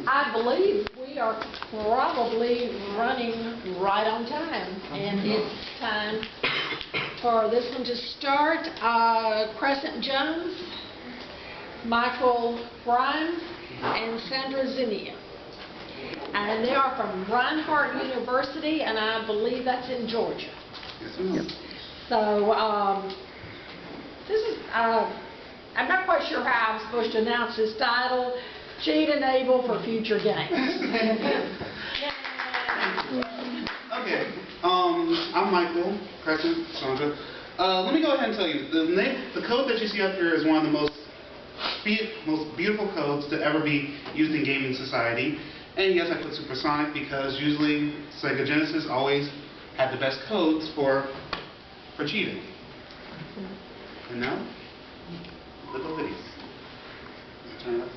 I believe we are probably running right on time, and it's time for this one to start. Crescent Jones, Micheal Grimes, and Sandra Zuniga. And they are from Reinhardt University, and I believe that's in Georgia. Yes, ma'am. So, this is, I'm not quite sure how I'm supposed to announce this title. Cheat and able for future games. Okay, I'm Michael, Crescent, Sandra. Let me go ahead and tell you, the code that you see up here is one of the most beautiful codes to ever be used in gaming society. And yes, I put supersonic because usually Sega Genesis always had the best codes for cheating. And now, little videos. Turn it up.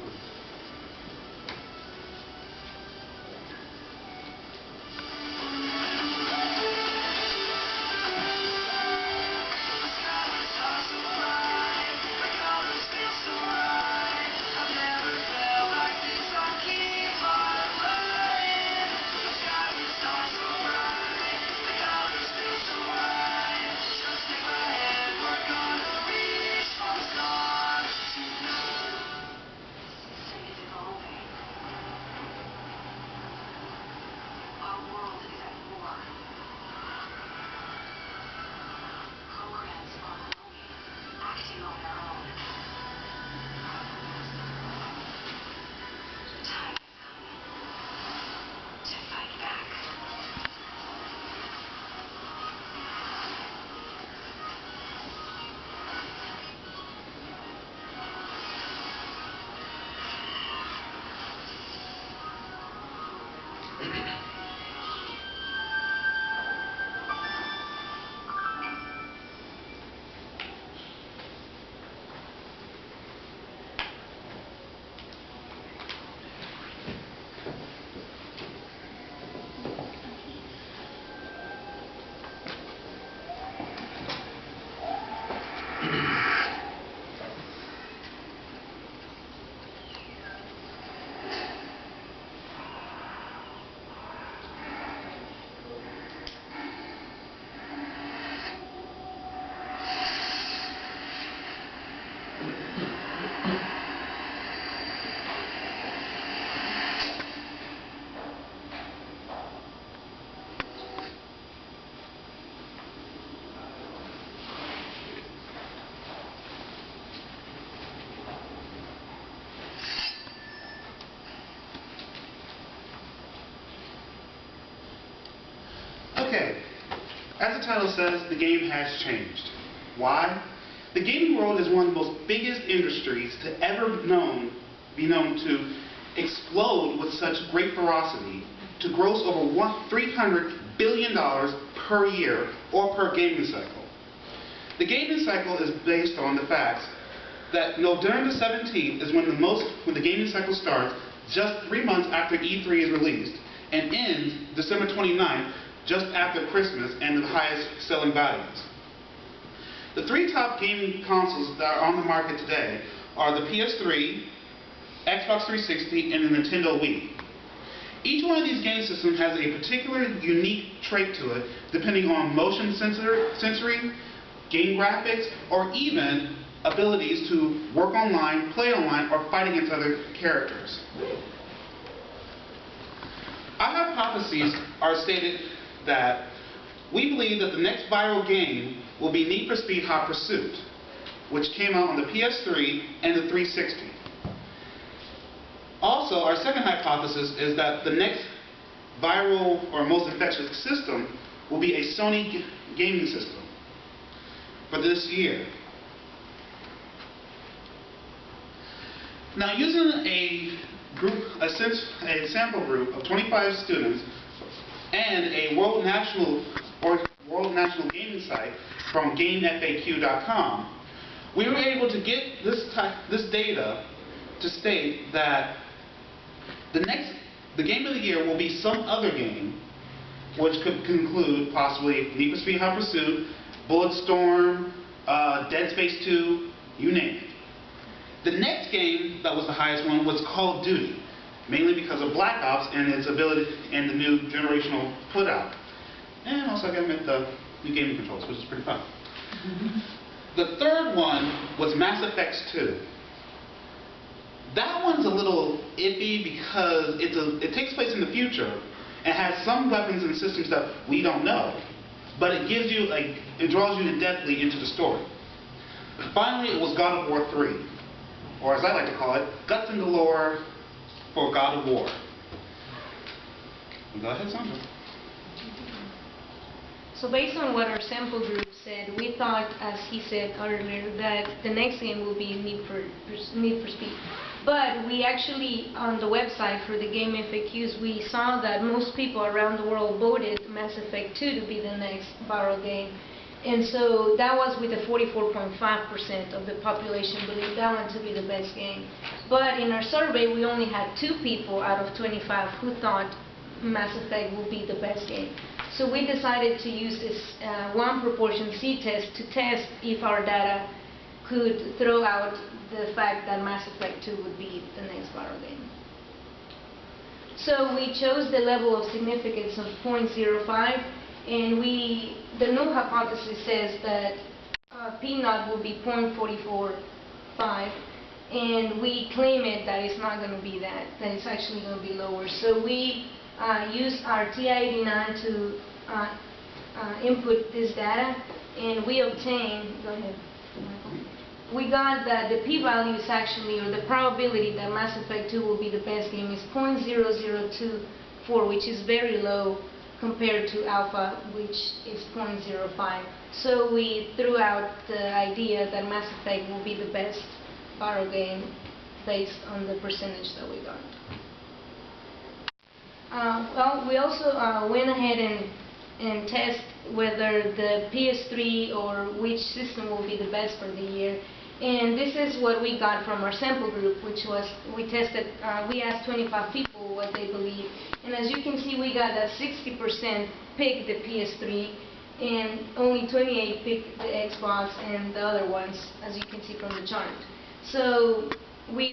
Okay, as the title says, the game has changed. Why? The gaming world is one of the most biggest industries to ever be known to explode with such great ferocity, to gross over $300 billion per year or per gaming cycle. The gaming cycle is based on the fact that November 17th is when the gaming cycle starts, just 3 months after E3 is released, and ends December 29th, just after Christmas and the highest selling values. The three top gaming consoles that are on the market today are the PS3, Xbox 360, and the Nintendo Wii. Each one of these game systems has a particular unique trait to it, depending on motion sensory, game graphics, or even abilities to work online, play online, or fight against other characters. Our hypotheses are stated that we believe that the next viral game will be Need for Speed Hot Pursuit, which came out on the PS3 and the 360. Also, our second hypothesis is that the next viral or most infectious system will be a Sony gaming system for this year. Now, using a sample group of 25 students and a world national gaming site from GameFAQ.com, we were able to get this data to state that the game of the year will be some other game, which could conclude possibly Need for Speed Hot Pursuit, Bulletstorm, Dead Space 2, you name it. The next game that was the highest one was Call of Duty. mainly because of Black Ops and its ability and the new generational put out. And also I got to admit the new gaming controls, which is pretty fun. The third one was Mass Effect 2. That one's a little iffy because it takes place in the future and has some weapons and systems that we don't know, but it gives you it draws you depthly into the story. Finally, it was God of War 3, or as I like to call it, Guts and Galore for God of War. Go ahead, Sandra. So based on what our sample group said, we thought, as he said earlier, that the next game will be Need for Speed. But we actually, on the website for the game FAQs, we saw that most people around the world voted Mass Effect 2 to be the next battle game. And so that was with a 44.5% of the population believed that one to be the best game. But in our survey, we only had 2 people out of 25 who thought Mass Effect would be the best game. So we decided to use this one proportion C test to test if our data could throw out the fact that Mass Effect 2 would be the next battle game. So we chose the level of significance of 0.05, and the null hypothesis says that P0 will be 0.445, and we claim it that it's not going to be that it's actually going to be lower. So we used our TI-89 to input this data, and we obtained, go ahead, Michael. We got that the p-value is actually, or the probability that Mass Effect 2 will be the best game is 0.0024, which is very low compared to alpha, which is 0.05. So we threw out the idea that Mass Effect will be the best battle game based on the percentage that we got. Well, we also went ahead and test whether the PS3 or which system will be the best for the year. And this is what we got from our sample group, which was, we asked 25 people what they believe. And as you can see, we got that 60% picked the PS3, and only 28 picked the Xbox, and the other ones, as you can see from the chart. So we